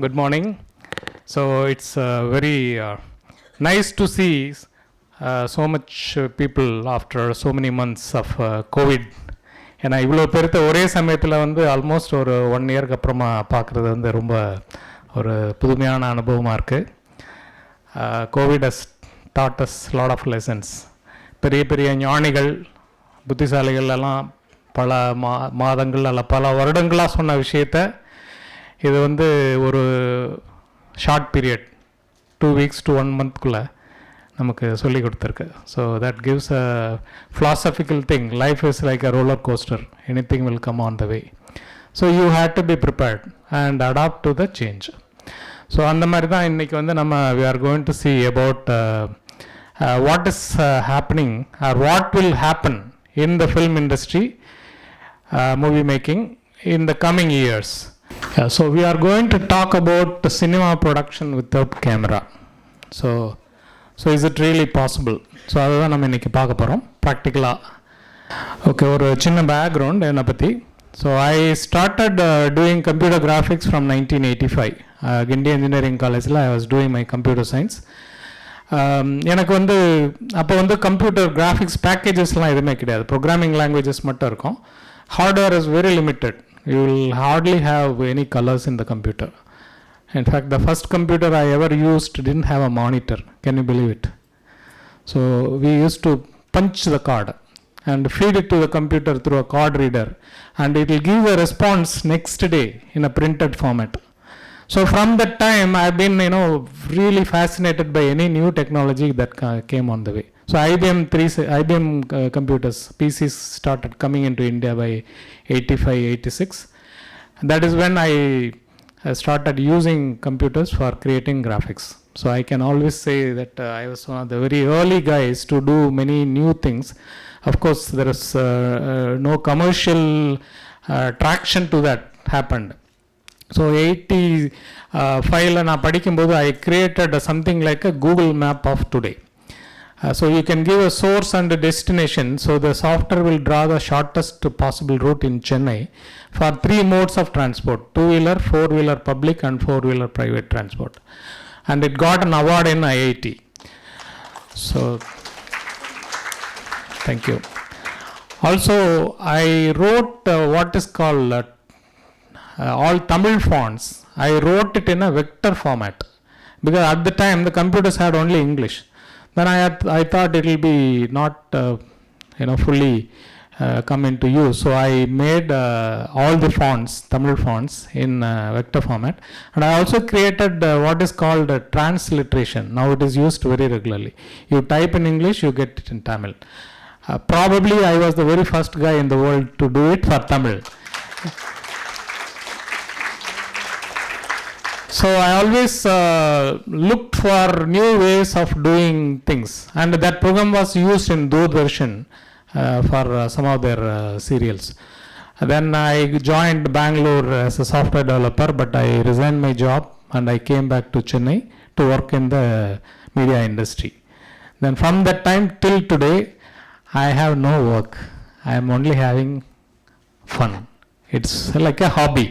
Good morning. So it's very nice to see so much people after so many months of COVID. ஏன்னா இவ்வளோ பேர்த்த ஒரே சமயத்தில் வந்து ஆல்மோஸ்ட் ஒரு 1 இயருக்கு அப்புறமா பார்க்குறது வந்து ரொம்ப ஒரு புதுமையான அனுபவமாக இருக்குது. Covid has taught us lot of lessons. பெரிய பெரிய ஞானிகள் புத்திசாலிகள் எல்லாம் பல மாதங்கள் அல்ல பல வருடங்களாக சொன்ன விஷயத்தை இது வந்து ஒரு ஷார்ட் பீரியட் 2 weeks to 1 monthக்குள்ளே நமக்கு சொல்லி கொடுத்துருக்கு. So that gives a philosophical thing. Life is like a roller coaster. Anything will come on the way. So you have to be prepared and adapt to the change. So அந்த மாதிரி தான் இன்றைக்கி வந்து நம்ம we are going to see about what is happening or what will happen in the film industry, movie making in the coming years. So we are going to talk about the cinema production without camera. So is it really possible? So அதுதான் நம்ம இன்றைக்கி பார்க்க போகிறோம் ப்ராக்டிக்கலாக. Okay, ஒரு சின்ன background என்னை பற்றி. So I started doing computer graphics from 1985. Guindy engineering காலேஜில் I was doing my computer science. எனக்கு வந்து அப்போ வந்து கம்ப்யூட்டர் கிராஃபிக்ஸ் பேக்கேஜஸ்லாம் எதுவுமே கிடையாது, ப்ரோக்ராமிங் லாங்குவேஜஸ் மட்டும் இருக்கும். Hardware is very limited. You will hardly have any colors in the computer. In fact, the first computer I ever used didn't have a monitor. Can you believe it? So we used to punch the card and feed it to the computer through a card reader, and it will give a response next day in a printed format. So from that time I've been really fascinated by any new technology that came on the way. So IBM computers, PCs started coming into India by 85, 86. That is when I started using computers for creating graphics. So I can always say that I was one of the very early guys to do many new things. Of course, there is no commercial traction to that happened. So 85 நான் படிக்கும்போது I created something like a Google map of today. So you can give a source and a destination. So the software will draw the shortest possible route in Chennai for 3 modes of transport: 2-wheeler, 4-wheeler public and 4-wheeler private transport. And it got an award in IIT. So thank you. Also I wrote what is called all Tamil fonts. I wrote it in a vector format because at the time the computers had only English. Then I thought it will be not fully come into use. So I made all the fonts, Tamil fonts, in vector format. And I also created what is called transliteration. Now it is used very regularly. You type in English, you get it in Tamil. Probably I was the very first guy in the world to do it for Tamil. So I always looked for new ways of doing things, and that program was used in Doordarshan for some of their serials. Then I joined Bangalore as a software developer, but I resigned my job and I came back to Chennai to work in the media industry. Then from that time till today, I have no work. I am only having fun. It's like a hobby.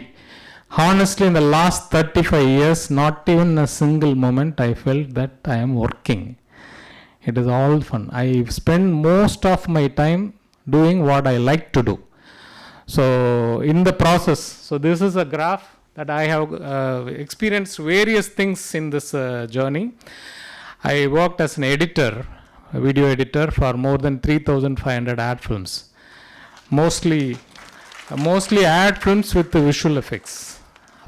Honestly, in the last 35 years, not even a single moment I felt that I am working. It is all fun. I spend most of my time doing what I like to do. So in the process, so this is a graph that I have experienced various things in this journey. I worked as an editor, a video editor, for more than 3,500 ad films. Mostly ad films with the visual effects.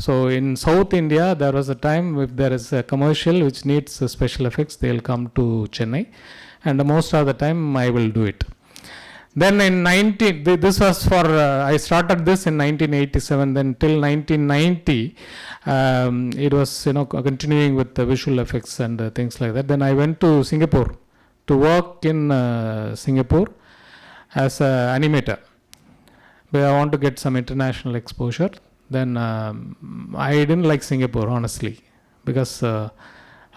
So in South India, there was a time if there is a commercial which needs special effects, they will come to Chennai, and most of the time I will do it. Then in this was for I started this in 1987. Then till 1990, it was continuing with the visual effects and things like that. Then I went to Singapore to work in Singapore as an animator. But I want to get some international exposure. Then I didn't like Singapore, honestly, because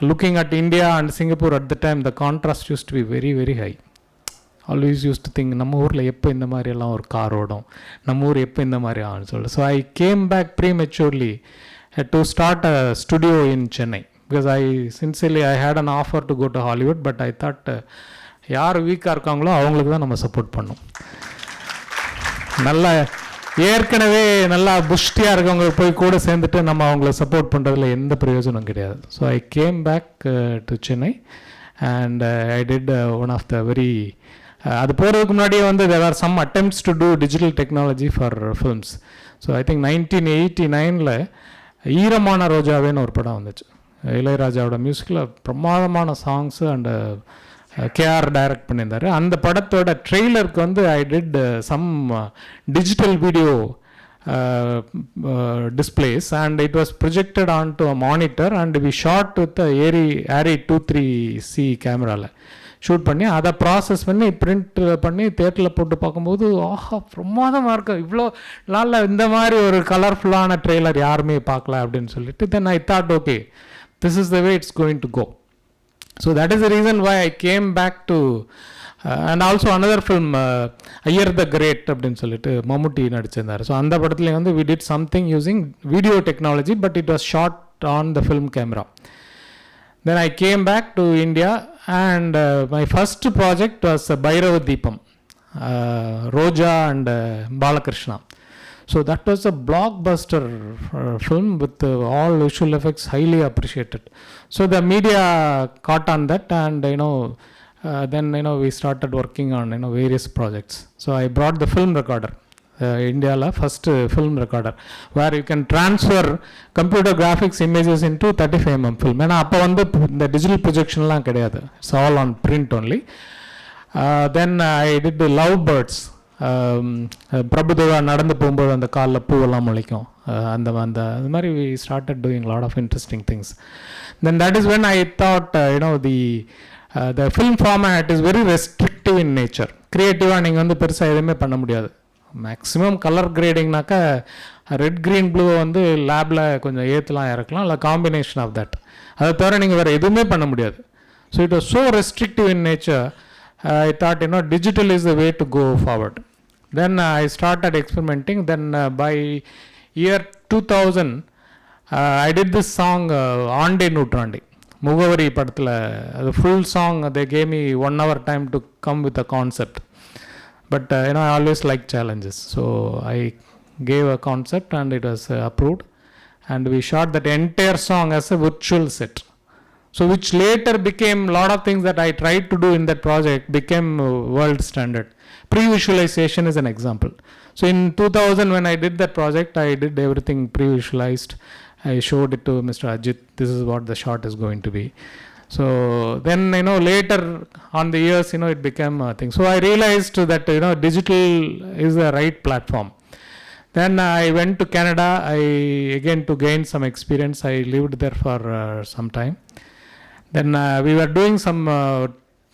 looking at India and Singapore at the time, the contrast used to be very, very high. Always used to think, நம்ம ஊரில் எப்போ இந்த மாதிரியெல்லாம் ஒரு car ஓடும், நம்ம ஊர் எப்போ இந்த மாதிரி ஆகும்னு சொல்லி. So I came back prematurely to start a studio in Chennai. Because I had an offer to go to Hollywood, but I thought யார் வீக்காக இருக்காங்களோ அவங்களுக்கு தான் நம்ம சப்போர்ட் பண்ணோம். நல்லா ஏற்கனவே நல்லா புஷ்டியாக இருக்கவங்க போய் கூட சேர்ந்துட்டு நம்ம அவங்கள சப்போர்ட் பண்ணுறதுல எந்த பிரயோஜனம் கிடையாது. So I came back to Chennai and I did one of the very அது போகிறதுக்கு முன்னாடியே வந்து there are some attempts to do digital technology for films. So I think 1989 ஈரமான ரோஜாவேன்னு ஒரு படம் வந்துச்சு. இளையராஜாவோட மியூசிக்கில் பிரமாதமான சாங்ஸு அண்டு கேஆர் டைரக்ட் பண்ணியிருந்தார். அந்த படத்தோட ட்ரெய்லருக்கு வந்து I did some digital video displays and it was projected onto a monitor and we shot with the ARRI 23C கேமராவில் ஷூட் பண்ணி அதை ப்ராசஸ் பண்ணி பிரிண்ட் பண்ணி தேட்டரில் போட்டு பார்க்கும்போது ஆஹா பிரமாதமாக இருக்கு, இவ்வளோ நாளில் இந்த மாதிரி ஒரு கலர்ஃபுல்லான ட்ரெய்லர் யாருமே பார்க்கல அப்படின்னு சொல்லிட்டு then I thought okay this is the way it's going to go. So that is the reason why I came back to and also another film Ayyar the Great அப்படின்னு சொல்லிட்டு மம்முட்டி நடிச்சிருந்தார். ஸோ அந்த படத்துலேயே வந்து we did something using video technology but it was shot on the film camera. Then I came back to India and my first project was Bhairava Deepam, Roja and Balakrishna. So that was a blockbuster film with all visual effects highly appreciated. So the media caught on that and then we started working on various projects. So I brought the film recorder, India la first film recorder where you can transfer computer graphics images into 35mm film. ஏன்னா அப்போ வந்து இந்த digital projectionலாம் கிடையாது, it's all on print only. Then I did the Love Birds. Prabhudeva நடந்து போகும்போது அந்த காலில் பூவெல்லாம் முளைக்கும், அந்த அது மாதிரி we started doing a lot of interesting things. Then that is when I thought the film format is very restrictive in nature. கிரியேட்டிவாக நீங்கள் வந்து பெருசாக எதுவுமே பண்ண முடியாது. மேக்ஸிமம் கலர் கிரேடிங்னாக்கா ரெட் க்ரீன் ப்ளூ வந்து லேபில் கொஞ்சம் ஏற்றலாம் இறக்கலாம், இல்லை காம்பினேஷன் ஆஃப் தட். அதை தவிர நீங்கள் வேறு எதுவுமே பண்ண முடியாது. So it was so restrictive in nature. I thought digital is the way to go forward. Then I started experimenting. Then by year 2000 I did this song Ande Nootrandi Mugavari படத்தில் அது full song. They gave me 1 hour time to come with a concept, but I always like challenges, so I gave a concept and it was approved and we shot that entire song as a virtual set. So which later became a lot of things that I tried to do in that project became world standard. Pre-visualization is an example. So in 2000 when I did that project, I did everything pre-visualized. I showed it to Mr. Ajit, this is what the shot is going to be. So then later on the years it became a thing. So I realized that digital is the right platform. Then I went to Canada, again to gain some experience. I lived there for some time. Then we were doing some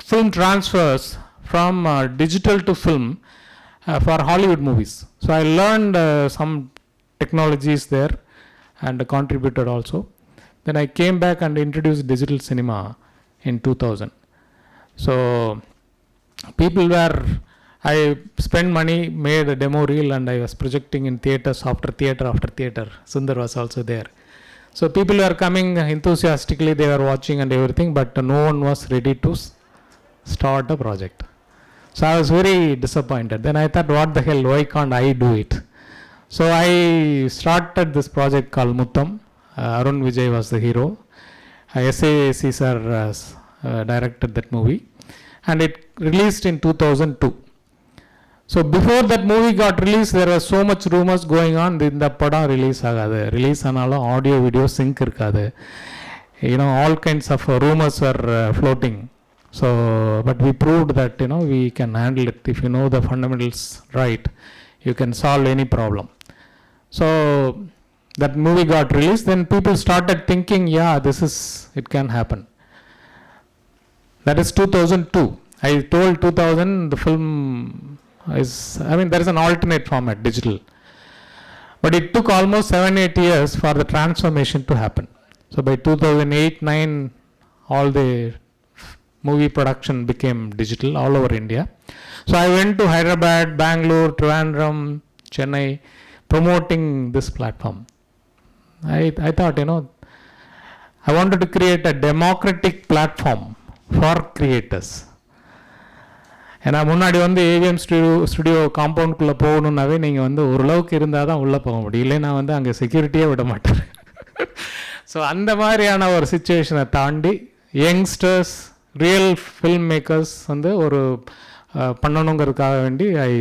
film transfers from digital to film for Hollywood movies. So I learned some technologies there and contributed also. Then I came back and introduced digital cinema in 2000. So I spent money, made a demo reel and I was projecting in theaters after theater after theater. Sundar was also there. So people were coming enthusiastically, they were watching and everything, but no one was ready to start a project. So I was very disappointed. Then I thought, what the hell, why can't I do it? So I started this project called Muttam. Arun Vijay was the hero. SAC sir directed that movie and it released in 2002. So before that movie got released, there was so much rumors going on. இந்த படம் release ஆகாது, release ஆனாலும் audio video sink இருக்காது, all kinds of rumors were floating. So but we proved that we can handle it. If you know the fundamentals right, you can solve any problem. So that movie got released, then people started thinking, yeah, it can happen. That is 2002. I told 2000 the film there is an alternate format, digital. But it took almost 7-8 years for the transformation to happen. So by 2008-9, all the movie production became digital all over India. So I went to Hyderabad, Bangalore, Trivandrum, Chennai, promoting this platform. I thought, I wanted to create a democratic platform for creators. ஏன்னா முன்னாடி வந்து AVM studio காம்பவுண்டுக்குள்ளே போகணுன்னாவே நீங்கள் வந்து ஓரளவுக்கு இருந்தால் தான் உள்ளே போக முடியும், இல்லைன்னா வந்து அங்கே செக்யூரிட்டியே விட மாட்டார். ஸோ அந்த மாதிரியான ஒரு சுச்சுவேஷனை தாண்டி யங்ஸ்டர்ஸ், ரியல் ஃபில்ம் மேக்கர்ஸ் வந்து ஒரு பண்ணணுங்கிறதுக்காக வேண்டி I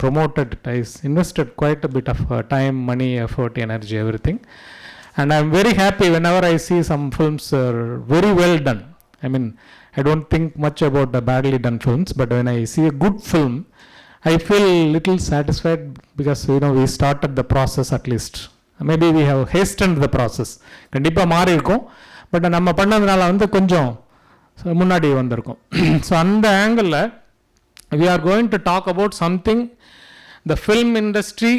promoted, I invested quite a bit of time, money, effort, energy, everything. And I am very happy whenever I see some films are very well done. I mean, I don't think much about the badly done films, but when I see a good film, I feel little satisfied because we started the process at least. Maybe we have hastened the process. கண்டிப்பாக மாறி இருக்கும், but நம்ம பண்ணதுனால வந்து கொஞ்சம் முன்னாடி வந்திருக்கும். So அந்த ஆங்கிளில் we are going to talk about something the film industry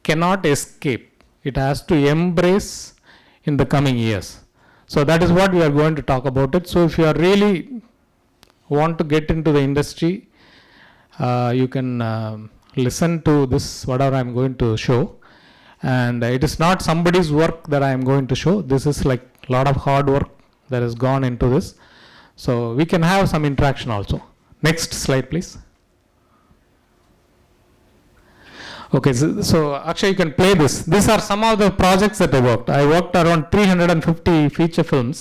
cannot escape. It has to embrace in the coming years. So that is what we are going to talk about it. So if you are really want to get into the industry, you can listen to this, whatever I am going to show. And it is not somebody's work that I am going to show. This is like a lot of hard work that has gone into this. So we can have some interaction also. Next slide, please. Okay, so actually you can play this. These are some of the projects that I worked. I worked around 350 feature films.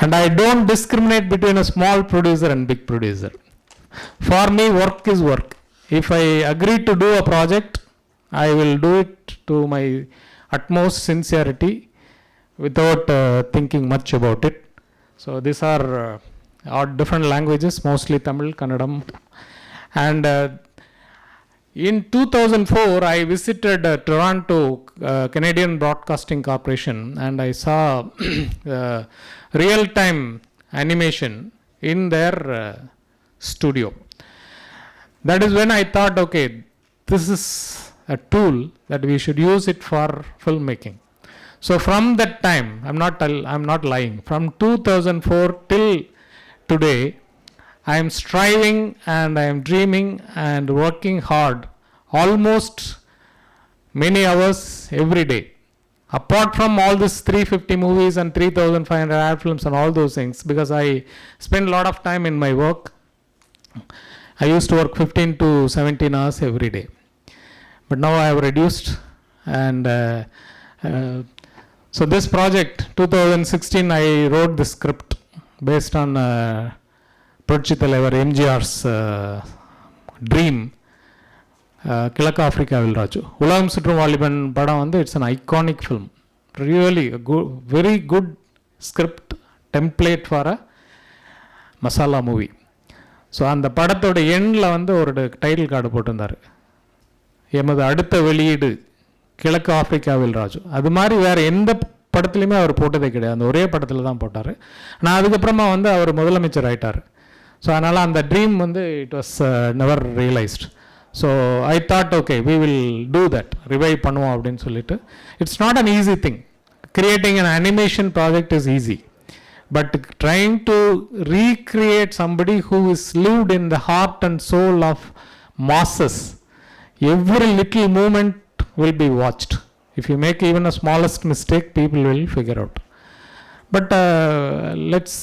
And I don't discriminate between a small producer and big producer. For me, work is work. If I agree to do a project, I will do it to my utmost sincerity without thinking much about it. So these are different languages, mostly Tamil, Kannadam. And in 2004, I visited Toronto Canadian Broadcasting Corporation, and I saw real-time animation in their studio. That is when I thought, okay, this is a tool that we should use it for filmmaking. So from that time, I'm not lying, from 2004 till today, I am striving and I am dreaming and working hard almost many hours every day. Apart from all these 350 movies and 3,500 ad films and all those things, because I spend a lot of time in my work. I used to work 15 to 17 hours every day. But now I have reduced, and so this project, 2016, I wrote the script based on புரட்சித்தலைவர் MGR's dream. கிழக்கு ஆஃப்ரிக்காவில் ராஜு, உலகம் சுற்றும் வாலிபன் படம் வந்து it's an iconic film. Really very good script template for a masala movie. ஸோ அந்த படத்தோட எண்டில் வந்து ஒரு டைட்டில் கார்டு போட்டிருந்தார், எமது அடுத்த வெளியீடு கிழக்கு ஆஃப்ரிக்காவில் ராஜு. அது மாதிரி வேறு எந்த படத்துலையுமே அவர் போட்டதே கிடையாது, அந்த ஒரே படத்தில் தான் போட்டார். ஆனால் அதுக்கப்புறமா வந்து அவர் முதலமைச்சர் ஆகிட்டார். ஸோ அதனால் அந்த ட்ரீம் வந்து it was never realised. So I thought okay we will do that, revive பண்ணுவோம் அப்படின்னு சொல்லிட்டு. It's not an easy thing. Creating an animation project is easy, but trying to recreate somebody who is lived in the heart and soul of masses, every little movement will be watched. If you make even a smallest mistake, people will figure out. But let's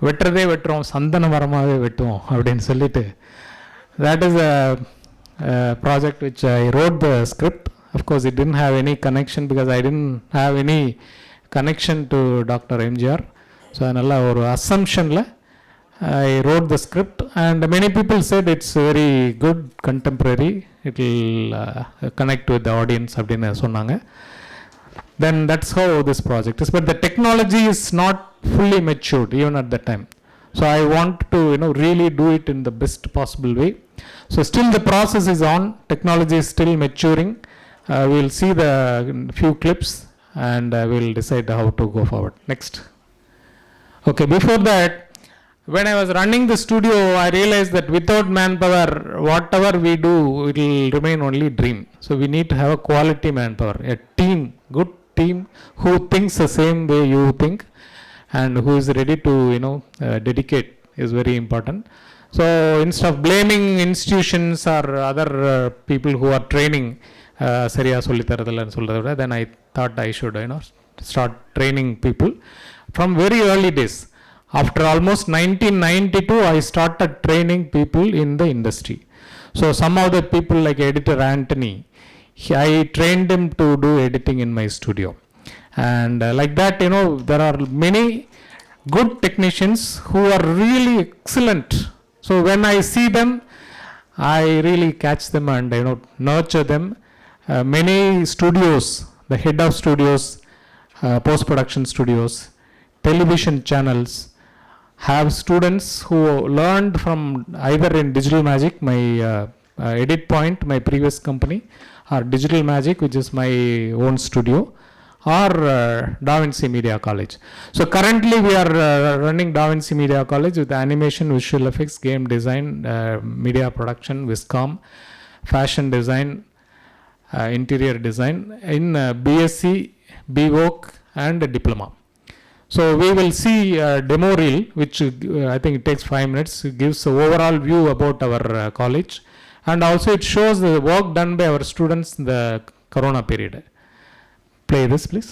வெட்டுறதே வெட்டுறோம், சந்தன மரமாகவே வெட்டுவோம் அப்படின்னு சொல்லிட்டு, that is a project which I wrote the script. Of course it didn't have any connection because I didn't have any connection to Dr. MGR. So அதனால் ஒரு அசம்ஷனில் I wrote the script, and many people said it's very good, contemporary, it will connect with the audience அப்படின்னு சொன்னாங்க. Then that's how this project is. But the technology is not fully matured even at that time. So I want to really do it in the best possible way. So still the process is on, technology is still maturing. We'll see the few clips and we'll decide how to go forward. Next. Okay, before that, when I was running the studio, I realized that without manpower, whatever we do, it will remain only dream. So we need to have a quality manpower, a team, good team who thinks the same way you think and who is ready to dedicate is very important. So instead of blaming institutions or other people who are training, சரியா சொல்லி தரதில்லைன்னு சொல்கிறத விட, then I thought I should start training people from very early days. After almost 1992, I started training people in the industry. So some of the people like editor Anthony, I trained him to do editing in my studio. And like that, there are many good technicians who are really excellent. So when I see them, I really catch them and nurture them. Many studios, the head of studios, post-production studios, television channels have students who learned from either in Digital Magic, my Edit Point, my previous company, or Digital Magic, which is my own studio, or DaVinci Media College. So currently we are running DaVinci Media College with animation, visual effects, game design, media production, Viscom, fashion design, interior design in BSc, BVoc and diploma. So we will see a demo reel, which I think it takes 5 minutes. It gives an overall view about our college, and also it shows the work done by our students in the Corona period. Play this, please.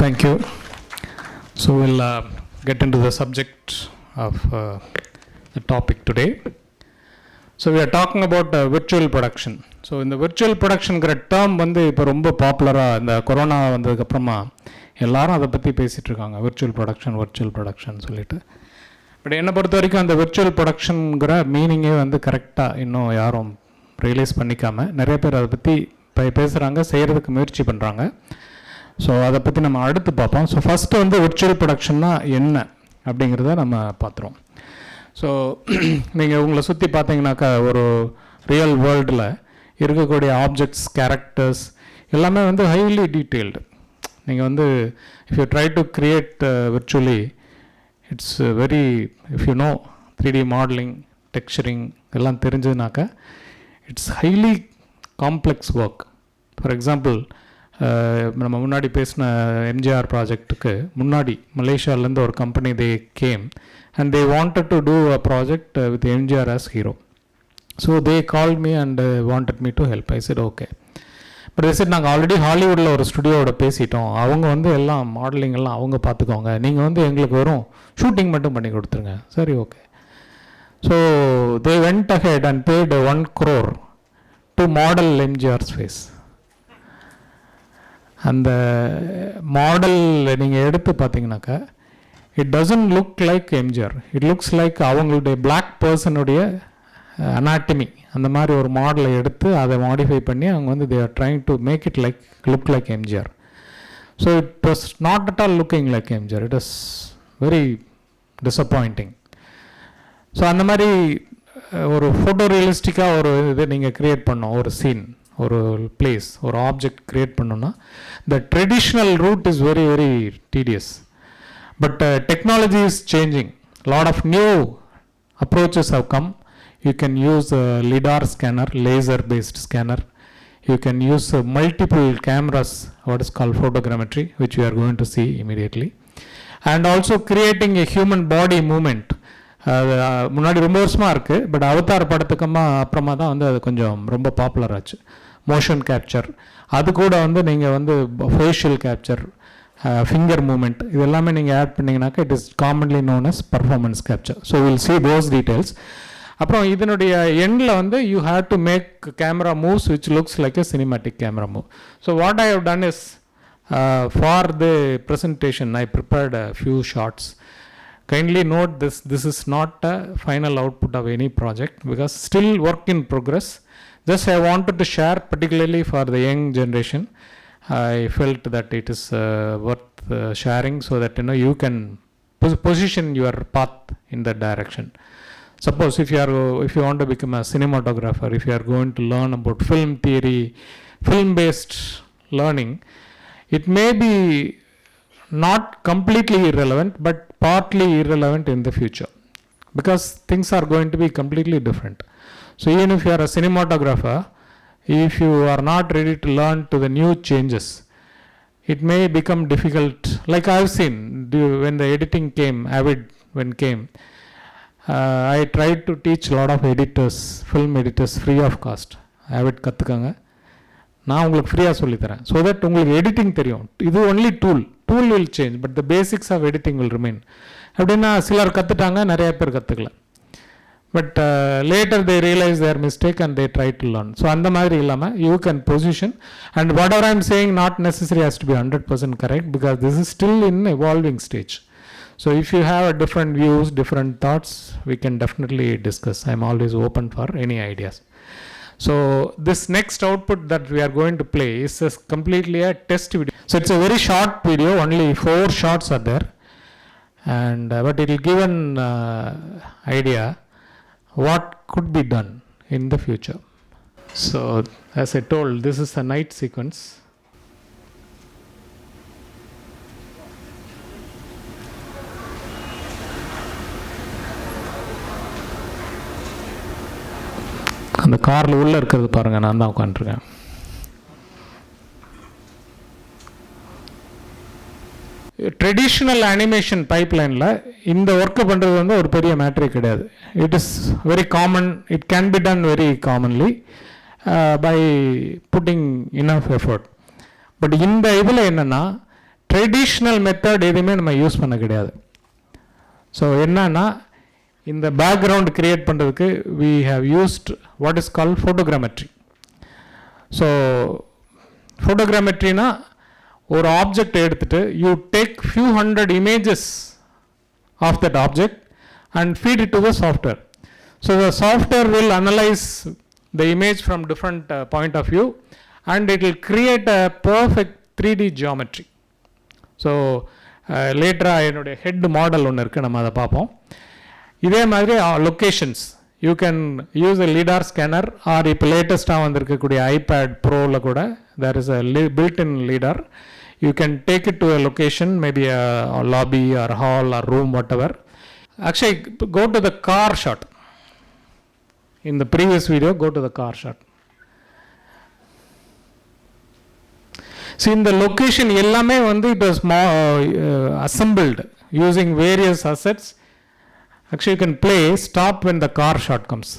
Thank you. So we'll get into the subject of the topic today. So we are talking about virtual production. So இந்த virtual productionங்கிற term வந்து இப்போ ரொம்ப பாப்புலராக இந்த corona வந்ததுக்கப்புறமா எல்லாரும் அதை பற்றி பேசிகிட்டு இருக்காங்க, virtual production சொல்லிட்டு. பட் என்னை பொறுத்த வரைக்கும் அந்த virtual productionங்கிற மீனிங்கே வந்து கரெக்டாக இன்னும் யாரும் ரியலைஸ் பண்ணிக்காமல் நிறைய பேர் அதை பற்றி பேசுகிறாங்க, செய்கிறதுக்கு முயற்சி பண்ணுறாங்க. ஸோ அதை பற்றி நம்ம அடுத்து பார்ப்போம். ஸோ ஃபஸ்ட்டு வந்து விர்ச்சுவல் ப்ரொடக்ஷன்னா என்ன அப்படிங்கிறத நம்ம பார்த்துருவோம். ஸோ நீங்கள் உங்களை சுற்றி பார்த்தீங்கன்னாக்கா ஒரு ரியல் வேர்ல்டில் இருக்கக்கூடிய ஆப்ஜெக்ட்ஸ், கேரக்டர்ஸ் எல்லாமே வந்து ஹைலி டீட்டெயில்டு. நீங்கள் வந்து if you try to create virtually, it's very, if you know 3D modelling, texturing எல்லாம் தெரிஞ்சதுனாக்கா it's highly complex work. For example, நம்ம முன்னாடி பேசின எம்ஜிஆர் ப்ராஜெக்ட்டுக்கு முன்னாடி மலேசியாவிலேருந்து ஒரு company they came and they wanted to do a project with MGR as hero. So they call me and wanted me to help. I said okay. But I said நாங்கள் already ஹாலிவுட்டில் ஒரு ஸ்டுடியோவோட பேசிட்டோம், அவங்க வந்து எல்லாம் மாடலிங் எல்லாம் அவங்க பார்த்துக்கோங்க, நீங்கள் வந்து எங்களுக்கு வெறும் ஷூட்டிங் மட்டும் பண்ணி கொடுத்துருங்க. சரி, okay. So they went ahead and paid 1 crore to model MGR's face. அந்த மாடல் நீங்கள் எடுத்து பார்த்தீங்கன்னாக்கா it doesn't look like MGR, it looks like அவங்களுடைய பிளாக் பர்சனுடைய அனாட்டமி. அந்த மாதிரி ஒரு மாடலை எடுத்து அதை மாடிஃபை பண்ணி அவங்க வந்து they are trying to make it like look like MGR. So it was not at all looking like MGR. It was very disappointing. So அந்த மாதிரி ஒரு ஃபோட்டோ ரியலிஸ்டிக்காக ஒரு இது நீங்கள் க்ரியேட் பண்ணோம், ஒரு சீன், ஒரு பிளேஸ், ஒரு ஆப்ஜெக்ட் க்ரியேட் பண்ணோன்னா the traditional route is very very tedious. But technology is changing. Lot of new approaches have come. You can use a LiDAR scanner, laser based scanner. You can use multiple cameras, what is called photogrammetry, which we are going to see immediately. And also creating a human body movement. முன்னாடி ரொம்ப வருஷமாக இருக்குது, but Avatar படத்துக்கம்மா அப்புறமா தான் வந்து அது கொஞ்சம் ரொம்ப பாப்புலர் ஆச்சு. மோஷன் கேப்சர், அது கூட வந்து நீங்கள் வந்து ஃபேஷியல் கேப்சர், ஃபிங்கர் மூமெண்ட், இது எல்லாமே நீங்கள் ஆட் பண்ணிங்கனாக்கா it is commonly known as performance capture. So will see those details. அப்புறம் இதனுடைய எண்டில் வந்து you have to make camera moves which looks like a cinematic camera move. So what I have done is for the presentation I prepared a few shots. Kindly note this is not a final output of any project because still work in progress. Just I wanted to share particularly for the young generation. I felt that it is worth sharing so that you can position your path in that direction. Suppose if you want to become a cinematographer, if you are going to learn about film theory, film based learning, it may be not completely irrelevant but partly irrelevant in the future because things are going to be completely different. So even if you are a cinematographer, if you are not ready to learn to the new changes, it may become difficult. Like I have seen when the editing came, came, I tried to teach a lot of editors, film editors, free of cost. Avid கற்றுக்கங்க, நான் உங்களுக்கு ஃப்ரீயாக சொல்லித்தரேன், so that உங்களுக்கு editing தெரியும். இது only tool will change but the basics of editing will remain. அப்படின்னா சிலர் கற்றுட்டாங்க, நிறைய பேர் கற்றுக்கல. But later they realise their mistake and they try to learn. So அந்த மாதிரி இல்லாமல் you can position and whatever I am saying not necessary has to be 100% correct because this is still in evolving stage. So if you have a different views, different thoughts, we can definitely discuss. I am always open for any ideas. So this next output that we are going to play is completely a test video. So it's a very short video, only 4 shots are there, and but it will give an idea what could be done in the future. So as I told, this is a night sequence. அந்த காரில் உள்ளே இருக்கிறது பாருங்கள், நான் தான் உட்காந்துருக்கேன். Traditional animation பைப்லைனில் இந்த ஒர்க்கை பண்ணுறது வந்து ஒரு பெரிய மேட்ரே கிடையாது. It is very common, it can be done very commonly by putting enough effort. But இந்த இதில் என்னென்னா ட்ரெடிஷ்னல் மெத்தட் எதுவுமே நம்ம யூஸ் பண்ண கிடையாது. ஸோ என்னன்னா இந்த பேக்ரவுண்ட் கிரியேட் பண்ணுறதுக்கு we have used what is called photogrammetry. So photogrammetryனா ஒரு ஆப்ஜெக்ட் எடுத்துகிட்டு you take few hundred images of that object and feed it to the software. So the software will analyze the image from different point of view and it will create a perfect 3D geometry. So லேட்டராக என்னுடைய head model ஒன்று இருக்குது, நம்ம அதை பார்ப்போம். இதே மாதிரி locations you can use a lidar scanner or இப்போ லேட்டஸ்ட்டாக வந்திருக்கக்கூடிய ஐபேட் ப்ரோவில் கூட there is a built in lidar. You can take it to a location, maybe a lobby or hall or room, whatever. Actually, go to the car shot. In the previous video, go to the car shot. See, in the location, எல்லாமே வந்து it was assembled using various assets. Actually, you can play stop when the car shot comes.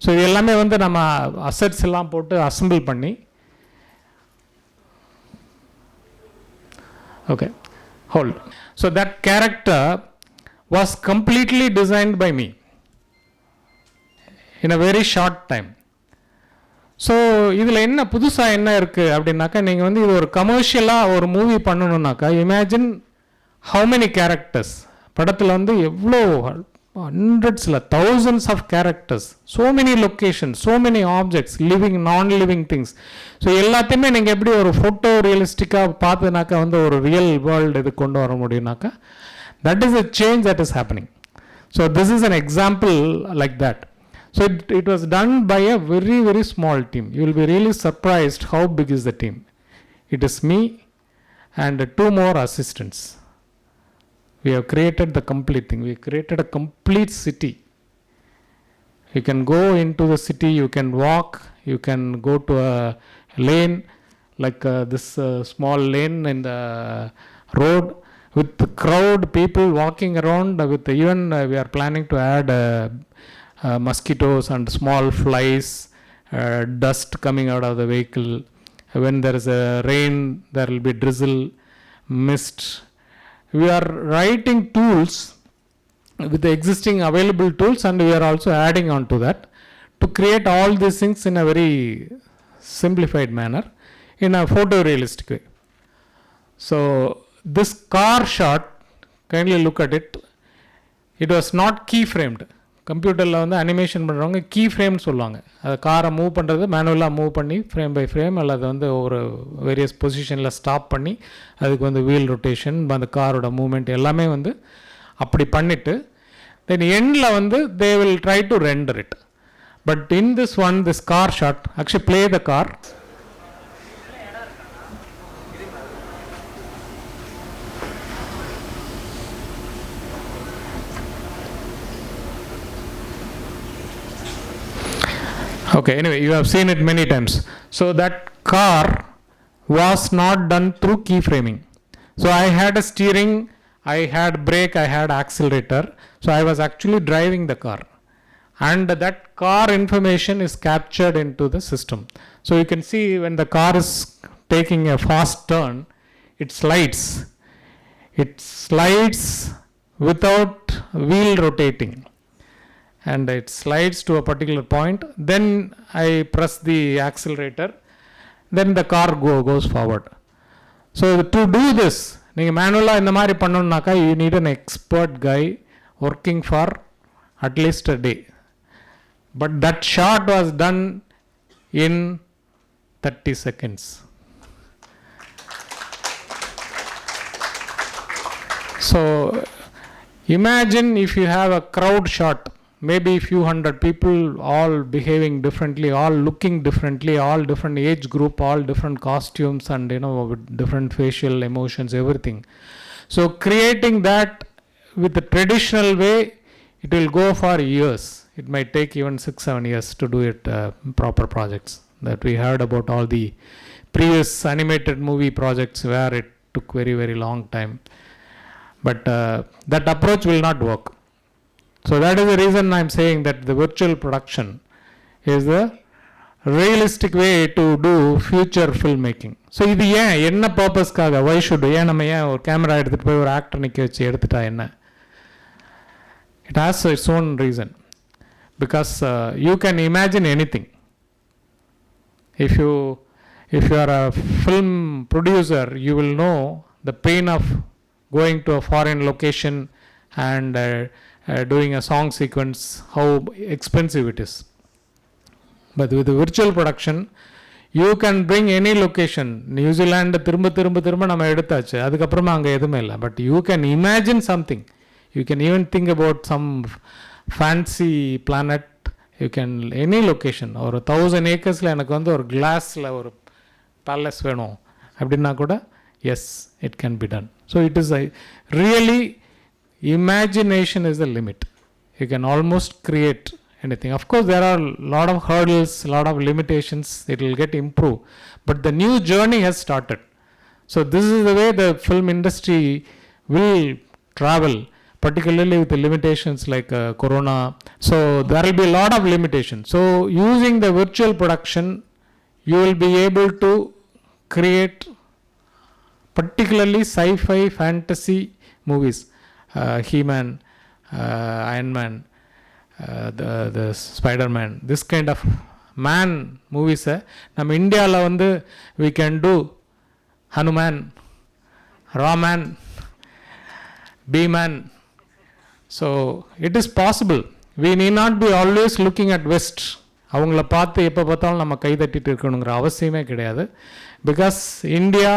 So, இது எல்லாமே வந்து நம்ம assets எல்லாம் போட்டு assemble பண்ணி. Okay, hold. So, that character was completely designed by me in a very short time. So இதில் என்ன புதுசாக என்ன இருக்குது அப்படின்னாக்கா, நீங்கள் வந்து இது ஒரு கமர்ஷியலாக ஒரு மூவி பண்ணணுன்னாக்கா, இமேஜின் ஹவு மெனி கேரக்டர்ஸ். படத்தில் வந்து எவ்வளோ ஹண்ட்ரட்ஸில் thousands of characters, so many location, so many objects, living non living things. So எல்லாத்தையுமே நீங்கள் எப்படி ஒரு ஃபோட்டோ ரியலிஸ்டிக்காக பார்த்துனாக்கா வந்து ஒரு ரியல் வேர்ல்டு இது கொண்டு வர முடியும்னாக்கா, that is a change that is happening. So this is an example like that. So it was done by a very, very small team. You will be really surprised how big is the team. It is me and 2 more assistants. We have created the complete thing. We created a complete city. You can go into the city, you can walk, you can go to a lane like this small lane in the road with the crowd, people walking around, with even we are planning to add mosquitoes and small flies, dust coming out of the vehicle. When there is a rain, there will be drizzle, mist. We are writing tools with the existing available tools, and we are also adding on to that to create all these things in a very simplified manner in a photorealistic way. So this car shot, kindly look at it. It was not keyframed. கம்ப்யூட்டரில் வந்து animation பண்ணுறவங்க key ஃப்ரேம்னு சொல்லுவாங்க. அது காரை move பண்ணுறது மேனுவலாக move பண்ணி frame by frame அல்லது வந்து ஒரு வேரியஸ் பொசிஷனில் ஸ்டாப் பண்ணி அதுக்கு வந்து வீல் ரொட்டேஷன் அந்த காரோட மூவ்மெண்ட் எல்லாமே வந்து அப்படி பண்ணிவிட்டு தென் எண்டில் வந்து they will try to render it. But in this one, this car shot, actually play the car. Okay, anyway, you have seen it many times. So that car was not done through keyframing. So I had a steering, I had brake, I had accelerator. So I was actually driving the car. And that car information is captured into the system. So you can see when the car is taking a fast turn, it slides. It slides without wheel rotating. And it slides to a particular point, then I press the accelerator, then the car goes forward. So to do this, நீங்கள் மேனுவலாக இந்த மாதிரி பண்ணணுன்னாக்கா you need an expert guy working for at least a day. But that shot was done in 30 seconds. So imagine if you have a crowd shot, maybe a few hundred people all behaving differently, all looking differently, all different age group, all different costumes and with different facial emotions, everything. So creating that with the traditional way, it will go for years. It might take even 6-7 years to do it, proper projects that we heard about all the previous animated movie projects where it took very, very long time. But that approach will not work. So that is the reason I am saying that the virtual production is the realistic way to do future filmmaking. So இது ஏன் என்ன பர்பஸ்க்காக, why should, ஏன் நம்ம ஏன் ஒரு camera எடுத்துகிட்டு போய் ஒரு ஆக்டர் நிற்க வச்சு எடுத்துட்டா என்ன? It has its own reason. Because you can imagine anything. If you are a film producer, you will know the pain of going to a foreign location and doing a song sequence, how expensive it is. But with the virtual production, you can bring any location. New Zealand திரும்ப நம்ம எடுத்தாச்சு, அதுக்கப்புறமா அங்கே எதுவுமே இல்லை. But you can imagine something. You can even think about some fancy planet. You can any location. ஒரு 1000 acresல எனக்கு வந்து ஒரு கிளாஸில் ஒரு பேலஸ் வேணும் அப்படின்னா கூட yes, it can be done. So it is really imagination is the limit. You can almost create anything. Of course, there are a lot of hurdles, a lot of limitations. It will get improved. But the new journey has started. So this is the way the film industry will travel, particularly with the limitations like Corona. So there will be a lot of limitations. So using the virtual production, you will be able to create particularly sci-fi fantasy movies. He-Man, Iron Man, the Spider-Man, this kind of man movies. நம்ம இந்தியாவில் வந்து we can do Hanuman, Raman, B-Man. So it is possible. We need not be always looking at West. அவங்கள பார்த்து எப்போ பார்த்தாலும் நம்ம கை தட்டிட்டு இருக்கணுங்கிற அவசியமே கிடையாது. Because India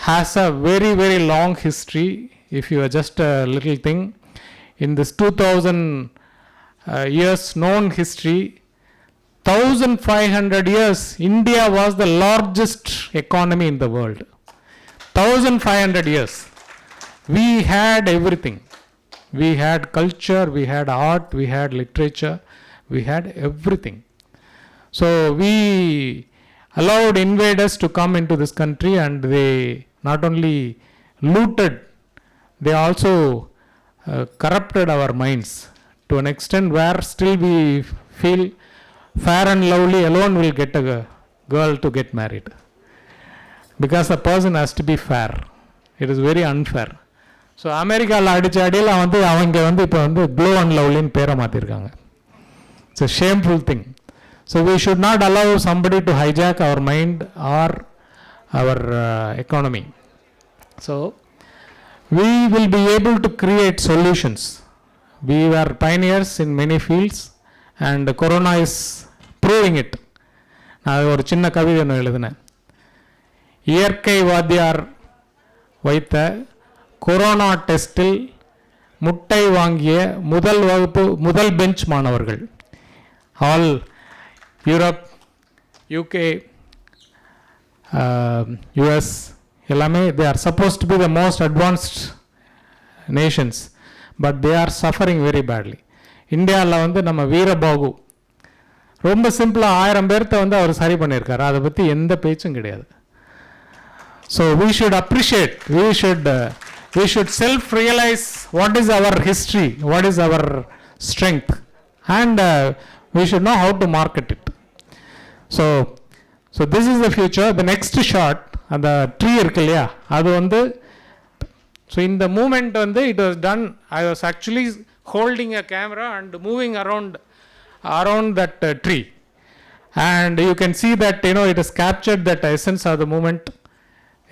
has a very, very long history. If you are just a little thing, in this 2000 years known history, 1500 years, India was the largest economy in the world. 1500 years. We had everything. We had culture, we had art, we had literature, we had everything. So we allowed invaders to come into this country, and they not only looted, they also corrupted our minds to an extent where still we feel fair and lovely alone will get a girl to get married. Because a person has to be fair. It is very unfair. So அமெரிக்காவில் அடித்த அடியில் வந்து அவங்க வந்து இப்போ வந்து glow and லவ்லின்னு பேரை மாற்றிருக்காங்க. It's a shameful thing. So we should not allow somebody to hijack our mind or our economy. So we will be able to create solutions. We were pioneers in many fields and corona is proving it. நான் ஒரு சின்ன கவிதை ஒன்று எழுதினேன். இயற்கை வாத்தியார் வைத்த corona டெஸ்டில் முட்டை வாங்கிய முதல் வகுப்பு முதல் பெஞ்ச் மாணவர்கள். ஆல் யூரோப், யூகே, யூஎஸ் எல்லாமே they are suppose to be the most advanced nations, but they are suffering very badly. இந்தியாவில் வந்து நம்ம வீரபாகு ரொம்ப சிம்பிளாக 1000 பேர்த்த வந்து அவர் சரி பண்ணியிருக்காரு. அதை பற்றி எந்த பேச்சும் கிடையாது. So we should appreciate, we should self-realize what is our history, what is our strength, and we should know how to market it. So this is the future. The next shot, அந்த tree இருக்கு இல்லையா, அது வந்து so இந்த moment வந்து it was done, I was actually holding a camera and moving around that tree, and you can see that it has captured that essence of the moment,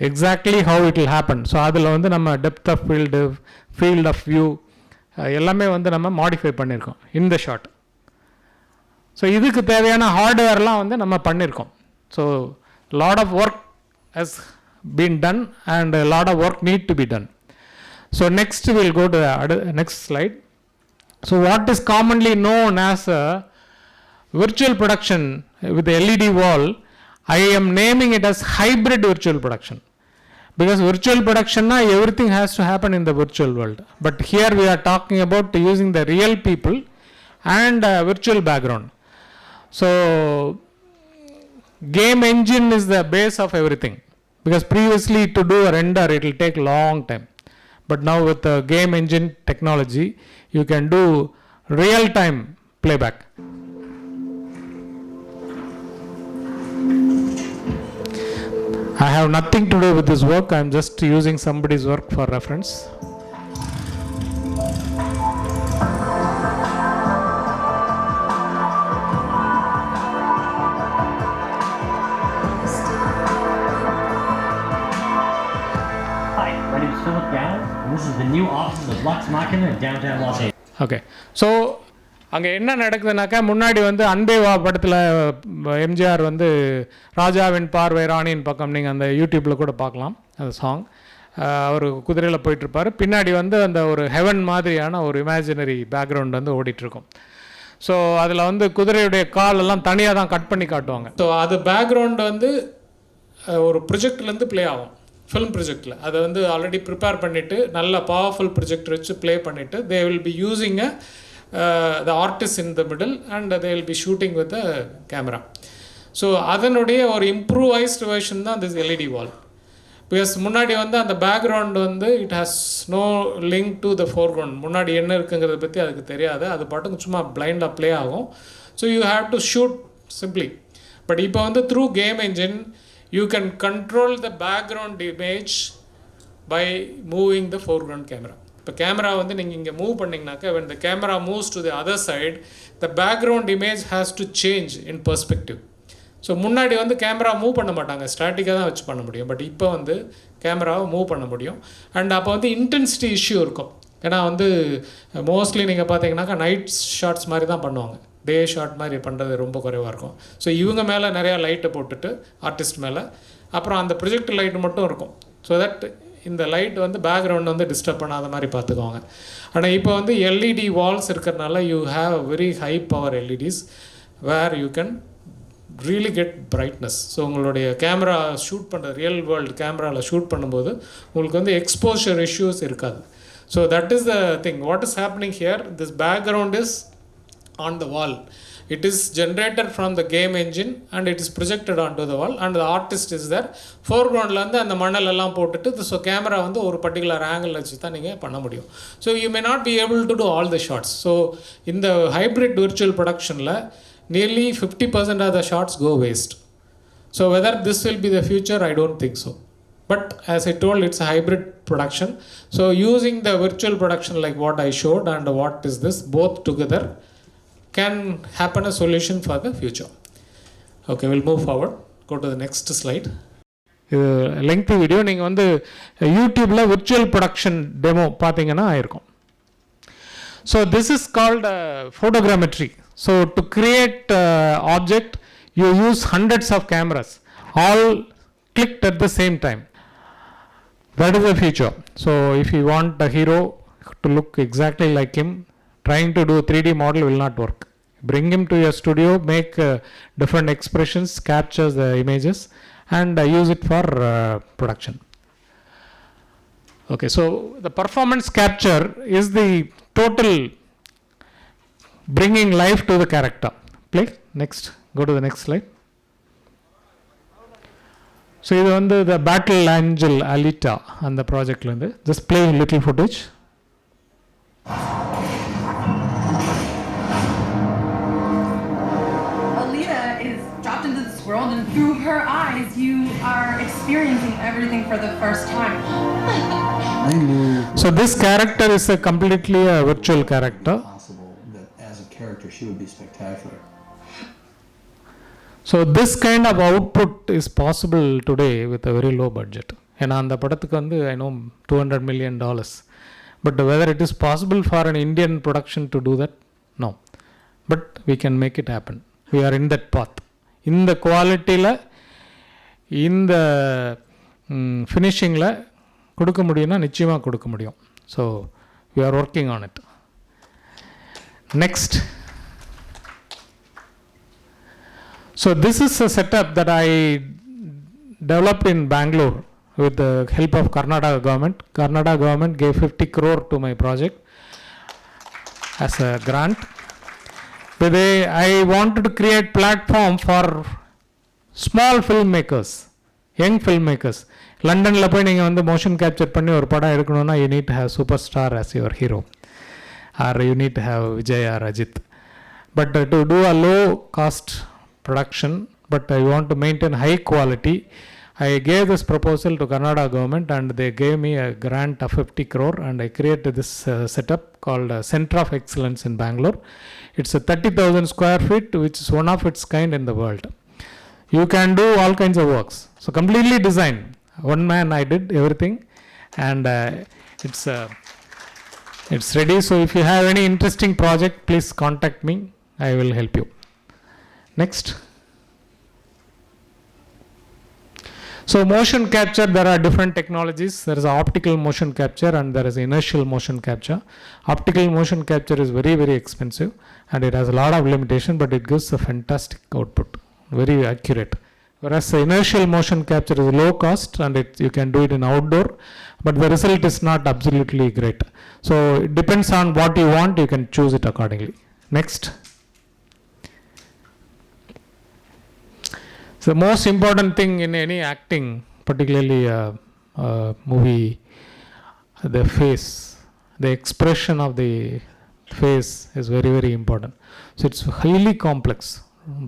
exactly how it will happen. So அதில் வந்து நம்ம depth of field of view எல்லாமே வந்து நம்ம modify பண்ணியிருக்கோம் இந்த shot. So இதுக்கு தேவையான ஹார்ட்வேர்லாம் வந்து நம்ம பண்ணியிருக்கோம். So lot of work has been done and lot of work need to be done. So next will go to next slide. So what is commonly known as a virtual production with the LED wall, I am naming it as hybrid virtual production, because virtual production na everything has to happen in the virtual world, but here we are talking about using the real people and virtual background. So game engine is the base of everything, because previously to do a render it will take long time, but now with the game engine technology you can do real time playback. I have nothing to do with this work, I am just using somebody's work for reference. This is the new office of Lux Machina in downtown Los Angeles. Okay. So அங்கே என்ன நடக்குதுனாக்கா, முன்னாடி வந்து அன்பே வா படத்தில் எம்ஜிஆர் வந்து ராஜாவின் பார்வை ராணியின் பக்கம், நீங்கள் அந்த யூடியூப்பில் கூட பார்க்கலாம் அந்த சாங். அவர் குதிரையில் போயிட்டுருப்பார், பின்னாடி வந்து அந்த ஒரு ஹெவன் மாதிரியான ஒரு இமேஜினரி பேக்ரவுண்ட் வந்து ஓடிட்டுருக்கும். ஸோ அதில் வந்து குதிரையுடைய காலெல்லாம் தனியாக தான் கட் பண்ணி காட்டுவாங்க. ஸோ அது பேக்ரவுண்டு வந்து ஒரு ப்ரொஜெக்ட்லேருந்து ப்ளே ஆகும், ஃபிலிம் ப்ரொஜெக்டில். அதை வந்து ஆல்ரெடி ப்ரிப்பேர் பண்ணிவிட்டு நல்ல பவர்ஃபுல் ப்ரொஜெக்டர் வச்சு ப்ளே பண்ணிவிட்டு they will be using the artist in the middle and they will be shooting with the camera. So அதனுடைய ஒரு இம்ப்ரூவைஸ்டு வெர்ஷன் தான் திஸ் எல்இடி வால். பிகாஸ் முன்னாடி வந்து அந்த பேக்ரவுண்ட் வந்து it has no link to the foreground. முன்னாடி என்ன இருக்குங்கிறத பற்றி அதுக்கு தெரியாது, அது பாட்டுக்கு சும்மா பிளைண்டாக ப்ளே ஆகும். So you have to shoot simply. But இப்போ வந்து through game engine you can control the background image by moving the foreground camera. இப்போ கேமரா வந்து நீங்கள் இங்கே move பண்ணிங்கனாக்கா, when the camera moves to the other side, the background image has to change in perspective. So முன்னாடி வந்து camera move பண்ண மாட்டாங்க, ஸ்டாட்டிக்காக தான் வச்சு பண்ண முடியும். பட் இப்போ வந்து கேமராவை மூவ் பண்ண முடியும். அண்ட் அப்போ வந்து இன்டென்சிட்டி இஷ்யூ இருக்கும். ஏன்னா வந்து மோஸ்ட்லி நீங்கள் பார்த்தீங்கன்னாக்கா நைட் ஷாட்ஸ் மாதிரி தான் பண்ணுவாங்க, டே ஷாட் மாதிரி பண்ணுறது ரொம்ப குறைவாக இருக்கும். ஸோ இவங்க மேலே நிறையா லைட்டை போட்டுட்டு ஆர்டிஸ்ட் மேலே, அப்புறம் அந்த ப்ரொஜெக்ட் லைட்டு மட்டும் இருக்கும். ஸோ தட் இந்த லைட் வந்து பேக்ரவுண்ட் வந்து டிஸ்டர்ப் பண்ணாத மாதிரி பார்த்துக்குவாங்க. ஆனால் இப்போ வந்து எல்இடி வால்ஸ் இருக்கிறதுனால you have very high power LEDs where you can really get brightness. So உங்களுடைய கேமரா ஷூட் பண்ணுற ரியல் வேர்ல்டு கேமராவில் ஷூட் பண்ணும்போது உங்களுக்கு வந்து எக்ஸ்போஷர் இஷ்யூஸ் இருக்காது. So that is the thing. What is happening here, this background is on the wall. It is generated from the game engine and it is projected onto the wall and the artist is there. Foregroundல வந்து அந்த மணல் எல்லாம் போட்டுட்டு so camera வந்து ஒரு particular angle வச்சு தான் நீங்கள் பண்ண முடியும். So you may not be able to do all the shots. So இந்த ஹைப்ரிட் விர்ச்சுவல் ப்ரொடக்ஷனில் nearly 50% of the shots go waste. So whether this will be the future, I don't think so. But as I told, it's a hybrid production. So using the virtual production like what I showed and what is this, both together can happen a solution for the future. Okay, we'll move forward. Go to the next slide. Lengthy video நீங்கள் வந்து யூடியூப்பில் virtual production demo பார்த்தீங்கன்னா ஆயிருக்கும். So this is called photogrammetry. So to create object, you use hundreds of cameras, all clicked at the same time. That is the future. So if you want a hero to look exactly like him, trying to do 3D model will not work. Bring him to your studio, make different expressions, capture the images, and use it for production. Okay, so the performance capture is the total bringing life to the character. Play next. Go to the next slide. So இது வந்து the battle angel Alita அந்த ப்ராஜெக்ட்ல இருந்து just play a little footage. Alita is dropped into this world, and through her eyes, you are experiencing everything for the first time. I knew So this character is a completely a virtual character. possible that as a character she would be spectacular. So this kind of output is possible today with a very low budget. ஏன்னா அந்த படத்துக்கு வந்து I know $200 million. But whether it is possible for an Indian production to do that? No. But we can make it happen. We are in that path. இந்த குவாலிட்டியில் இந்த ஃபினிஷிங்கில் கொடுக்க முடியும்னா நிச்சயமாக கொடுக்க முடியும். So we are working on it. Next. So this is a setup that I developed in Bangalore with the help of Karnataka government. Karnataka government gave 50 crore to my project as a grant. But I wanted to create platform for small filmmakers, young filmmakers. லண்டனில் போய் நீங்கள் வந்து motion capture பண்ணி ஒரு படம் எடுக்கணும்னா you need to have superstar as your hero, or you need to have Vijay or Ajit. But to do a low cost production, but I want to maintain high quality, I gave this proposal to Karnataka government and they gave me a grant of 50 crore and I created this setup called Center of Excellence in Bangalore. It's a 30,000 square feet, which is one of its kind in the world. You can do all kinds of works. So completely designed. One man I did everything, and it's ready. So if you have any interesting project, please contact me. I will help you. Next. So motion capture, there are different technologies. There is optical motion capture and there is inertial motion capture. Optical motion capture is very, very expensive and it has a lot of limitation, but it gives a fantastic output, very accurate. Whereas the inertial motion capture is low cost and you can do it in outdoor, but the result is not absolutely great. So it depends on what you want, you can choose it accordingly. Next. So the most important thing in any acting, particularly movie, the face, the expression of the face is very, very important. So it's highly complex.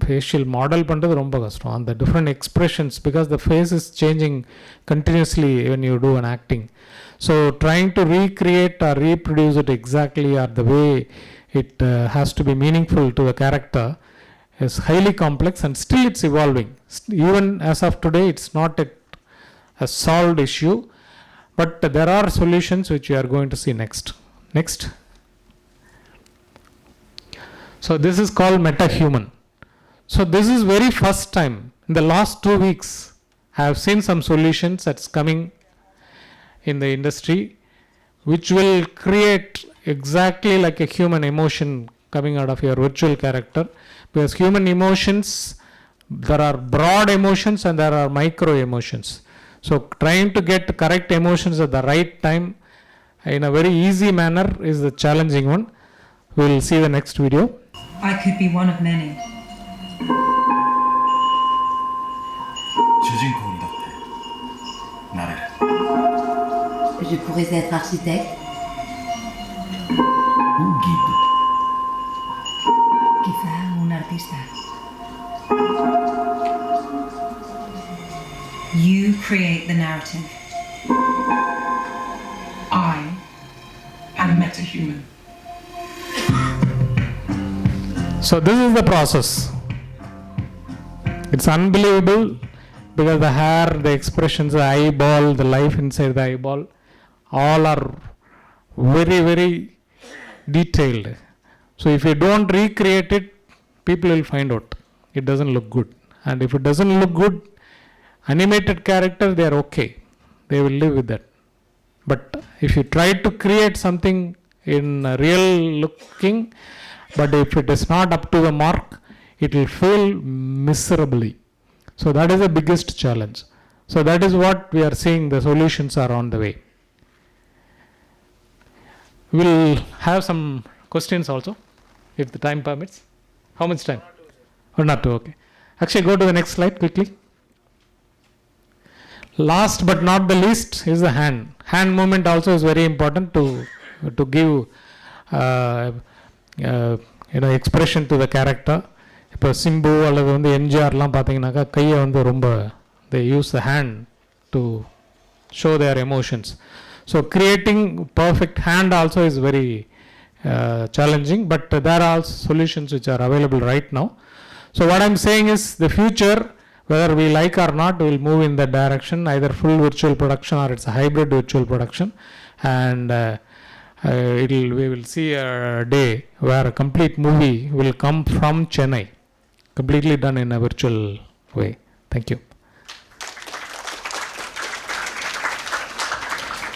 Facial model பண்ணுறது ரொம்ப கஷ்டம். And the different expressions, because the face is changing continuously when you do an acting. So trying to recreate or reproduce it exactly or the way it has to be meaningful to the character is highly complex and still it's evolving. Even as of today, it's not a solved issue, but there are solutions which we are going to see next. Next. So this is called meta-human. So this is very first time. In the last 2 weeks, I have seen some solutions that's coming in the industry, which will create exactly like a human emotion coming out of your virtual character. Because human emotions, there are broad emotions and there are micro emotions. So trying to get correct emotions at the right time in a very easy manner is the challenging one. We will see the next video. I could be one of many. 主人公にだってなれる。 Je pourrais être architecte, Ou guide. Quizá un artista. You create the narrative. I am metahuman. So this is the process. It's unbelievable because the hair, the expressions, the eyeball, the life inside the eyeball, all are very, very detailed. So if you don't recreate it, people will find out it doesn't look good. And if it doesn't look good, animated character, they are okay. They will live with that. But if you try to create something in real looking, but if it is not up to the mark, it will fail miserably. So that is the biggest challenge. So that is what we are seeing, the solutions are on the way. We'll have some questions also, if the time permits. How much time? Or not two, okay. Actually, go to the next slide quickly. Last but not the least is the hand. Hand movement also is very important to give expression to the character. இப்போ சிம்பு அல்லது வந்து எம்ஜிஆர்லாம் பார்த்தீங்கன்னாக்கா கையை வந்து ரொம்ப they use the hand to show their emotions. So creating perfect hand also is very challenging, but there are solutions which are available right now. So what I'm saying is the future, whether we like or not, will move in that direction, either full virtual production or it's a hybrid virtual production. And we will see a day where a complete movie will come from Chennai, completely done in a virtual way. Thank you.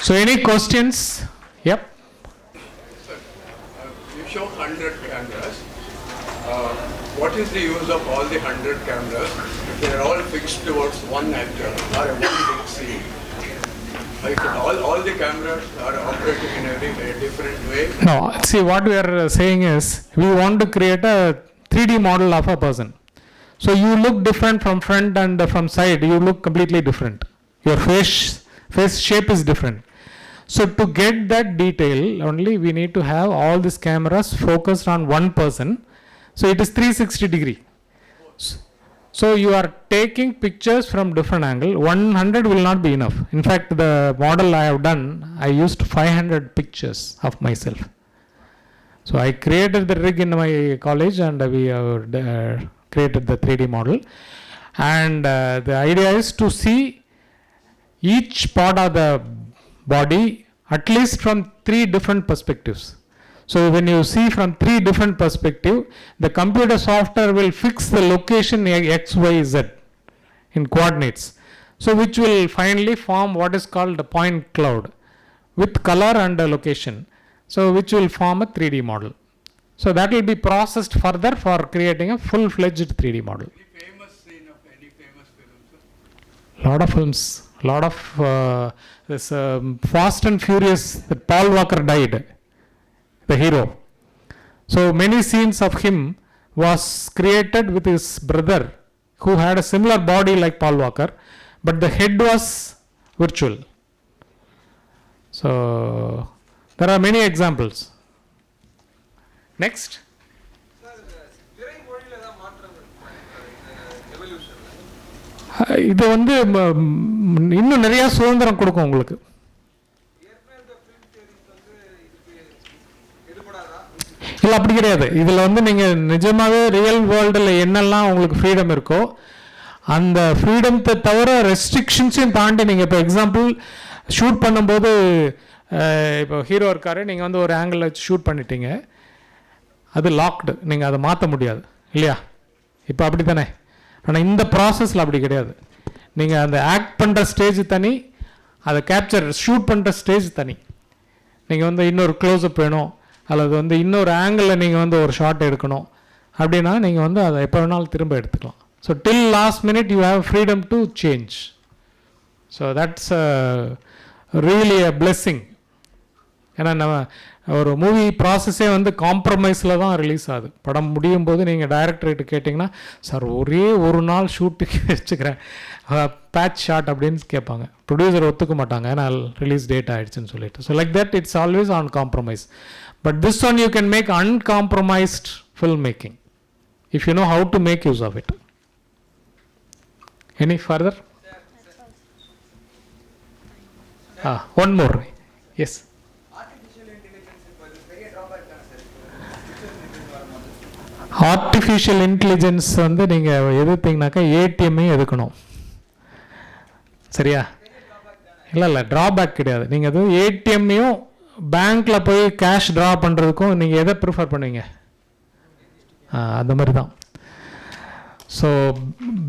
So any questions? Yep. Sir, you show 100 cameras. What is the use of all the 100 cameras if they are all fixed towards one actor or a one big scene? Like all the cameras are operating in a different way. No, see what we are saying is we want to create a 3D model of a person. So you look different from front and from side. You look completely different. Your face shape is different. So to get that detail only we need to have all these cameras focused on one person. So it is 360 degree. So you are taking pictures from different angle. 100 will not be enough. In fact, the model I have done, I used 500 pictures of myself. So I created the rig in my college and we have created the 3D model. And the idea is to see each part of the body at least from 3 different perspectives. So when you see from 3 different perspectives, the computer software will fix the location X, Y, Z in coordinates. So which will finally form what is called a point cloud with color and location. So which will form a 3D model. So that will be processed further for creating a full-fledged 3D model. Any famous scene of any famous film, sir? Lot of films. Lot of this Fast and Furious, that Paul Walker died, the hero. So many scenes of him was created with his brother who had a similar body like Paul Walker, but the head was virtual. So there are many examples. Next. இது வந்து இன்னும் நிறைய சுதந்திரம் கொடுக்கும் உங்களுக்கு. இல்லை அப்படி கிடையாது. இதில் வந்து நீங்கள் நிஜமாகவே ரியல் வேர்ல்டில் என்னெல்லாம் உங்களுக்கு ஃப்ரீடம் இருக்கோ அந்த ஃப்ரீடத்தை தவிர ரெஸ்ட்ரிக்ஷன்ஸையும் தாண்டி நீங்கள் இப்போ எக்ஸாம்பிள் ஷூட் பண்ணும்போது இப்போ ஹீரோ இருக்காரு, நீங்கள் வந்து ஒரு ஆங்கிளில் வச்சு ஷூட் பண்ணிட்டீங்க, அது லாக்டு, நீங்கள் அதை மாற்ற முடியாது இல்லையா? இப்போ அப்படி தானே. ஆனால் இந்த ப்ராசஸில் அப்படி கிடையாது. நீங்கள் அந்த ஆக்ட் பண்ணுற ஸ்டேஜ் தனி, அதை கேப்சர் ஷூட் பண்ணுற ஸ்டேஜ் தனி. நீங்கள் வந்து இன்னொரு க்ளோஸ்அப் வேணும் அல்லது வந்து இன்னொரு ஆங்கிளில் நீங்கள் வந்து ஒரு ஷாட் எடுக்கணும் அப்படின்னா நீங்கள் வந்து அதை எப்போ வேணாலும் திரும்ப எடுத்துக்கலாம். So till last minute you have freedom to change. So that's really a blessing. ஏன்னா நம்ம ஒரு மூவி ப்ராசஸே வந்து காம்ப்ரமைஸில் தான் ரிலீஸ் ஆகுது. படம் முடியும் போது நீங்கள் டைரக்டர்கிட்ட கேட்டிங்கன்னா, சார் ஒரே ஒரு நாள் ஷூட்டுக்கு வச்சுக்கிறேன், பேட்ச் ஷாட் அப்படின்னு கேட்பாங்க. ப்ரொடியூசர் ஒத்துக்க மாட்டாங்க, ஏன்னா ரிலீஸ் டேட் ஆகிடுச்சுன்னு சொல்லிட்டு. So like that it's always an compromise. But this one you can make uncompromised film making if you know how to make use of it. Any further? One more S. Artificial intelligence வந்து நீங்கள் எதிர்த்தீங்கனாக்கா ஏடிஎம்மையும் எதுக்கணும். சரியா? இல்லை drawback கிடையாது. நீங்கள் அது ஏடிஎம்மையும் பேங்க்கில் போய் cash draw பண்ணுறதுக்கும் நீங்கள் எதை ப்ரிஃபர் பண்ணுவீங்க? அந்த மாதிரி தான். ஸோ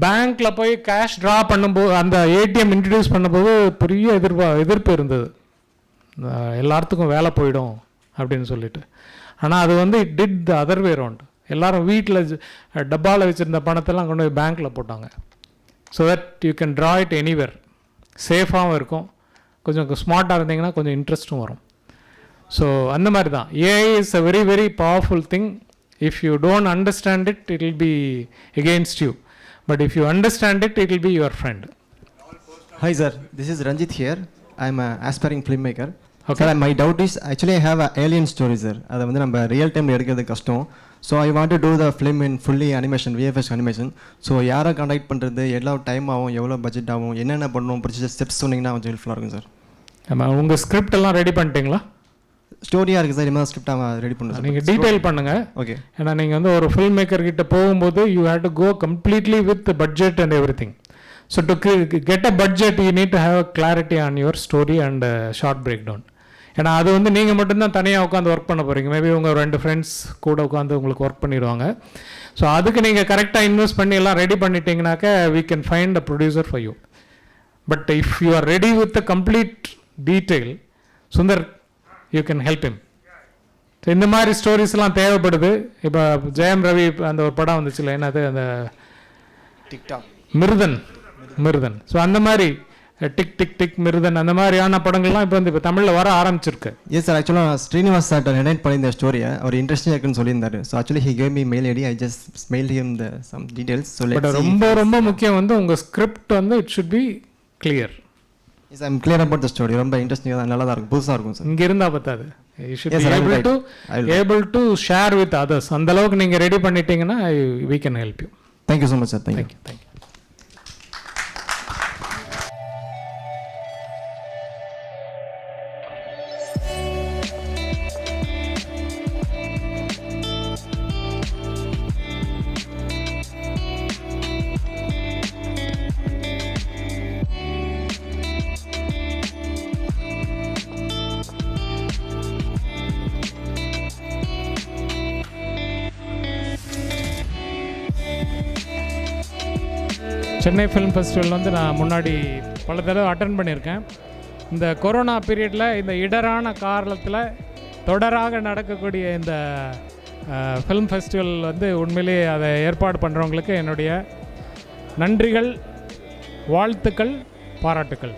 பேங்க்கில் போய் கேஷ் ட்ரா பண்ணும்போது அந்த ஏடிஎம் இன்ட்ரடியூஸ் பண்ணும்போது பெரிய எதிர்ப்பு இருந்தது, எல்லாத்துக்கும் வேலை போயிடும் அப்படின்னு சொல்லிட்டு. ஆனால் அது வந்து it did the other way around. எல்லோரும் வீட்டில் டப்பாவில் வச்சுருந்த பணத்தெல்லாம் கொண்டு போய் பேங்க்கில் போட்டாங்க. So that you can draw it anywhere. சேஃபாகவும் இருக்கும், கொஞ்சம் ஸ்மார்ட்டாக இருந்தீங்கன்னா கொஞ்சம் இன்ட்ரெஸ்ட்டும் வரும். ஸோ அந்த மாதிரி தான் AI is a very very powerful thing. If you don't understand it, it will be against you. But if you understand it, it will be your friend. Hi sir, this is Ranjit here. I am an aspiring filmmaker. Okay. Sir, my doubt is actually I have an alien story sir. அதை வந்து நம்ம real டைமில் எடுக்கிறது கஷ்டம். So I want to do the film in fully animation, VFX animation. So யாரை contact பண்ணுறது, எவ்வளோ time ஆகும், எவ்வளோ பட்ஜெட் ஆகும், என்னென்ன பண்ணணும், ப்ரொசீஜர் ஸ்டெப்ஸ் சொன்னீங்கன்னா கொஞ்சம் ஹெல்ப்ஃபுல்லாக இருக்கும் சார். ஆமாம், உங்கள் ஸ்கிரிப்ட் எல்லாம் ரெடி பண்ணிட்டீங்களா? ஸ்டோரியாக இருக்குது சார், இனிமேல் ஸ்கிரிப்டாக ரெடி பண்ணுங்கள். நீங்கள் டீட்டெயில் பண்ணுங்கள். ஓகே. ஏன்னா நீங்கள் வந்து ஒரு ஃபில்ம் மேக்கர் கிட்ட போகும்போது you have to go completely with budget and everything. So to get a budget you need to have a clarity on your story and shot breakdown. ஏன்னா அது வந்து நீங்கள் மட்டும்தான் தனியாக உட்காந்து ஒர்க் பண்ண போகிறீங்க. மேபி உங்கள் 2 ஃப்ரெண்ட்ஸ் கூட உட்காந்து உங்களுக்கு ஒர்க் பண்ணிடுவாங்க. ஸோ அதுக்கு நீங்கள் கரெக்டாக இன்வெஸ்ட் பண்ணி எல்லாம் ready பண்ணிட்டீங்கனாக்கா we can find a producer for you. But if you are ready with the complete detail, Sundar, you can help him. So இந்த மாதிரி ஸ்டோரிஸ்லாம் தேவைப்படுது. இப்போ ஜெயம் ரவி அந்த ஒரு படம் வந்துச்சுல, என்னது அந்த டிக்டாக் மிருதன். ஸோ அந்த மாதிரி டிக் டிக் டிக் மிருதன் அந்த மாதிரியான படங்கள்லாம் இப்போ தமிழில் வர ஆரம்பிச்சிருக்கு. எஸ் சார், ஆக்சுவலாக ஸ்ரீனிவாஸ் சார் நெரேட் பண்ணியிருந்த ஸ்டோரியை அவர் இன்ட்ரெஸ்டிங்காக இருக்குன்னு சொல்லியிருந்தாரு. So actually he gave me mail ID, I just mail him the some details. So but ரொம்ப ரொம்ப முக்கியம் வந்து உங்கள் ஸ்கிரிப்ட் வந்து it should be clear. Yes, I am clear about the story. ரொம்ப இன்ட்ரெஸ்டிங்காக தான், நல்லா தான் இருக்கும், புதுசாக இருக்கும் சார். இங்கே இருந்தால் பார்த்தாது, you should be able to share with others. அந்த அளவுக்கு நீங்கள் ரெடி பண்ணிட்டீங்கன்னா we can help you. Thank you so much sir. Thank you. Chennai film festival வந்து நான் முன்னாடி பல தடவை அட்டன் பண்ணியிருக்கேன். இந்த கொரோனா பீரியடில் இந்த இடரான காலத்தில் தொடராக நடக்கக்கூடிய இந்த ஃபிலிம் ஃபெஸ்டிவல் வந்து உண்மையிலே அதை ஏற்பாடு பண்ணுறவங்களுக்கு என்னுடைய நன்றிகள், வாழ்த்துக்கள், பாராட்டுக்கள்.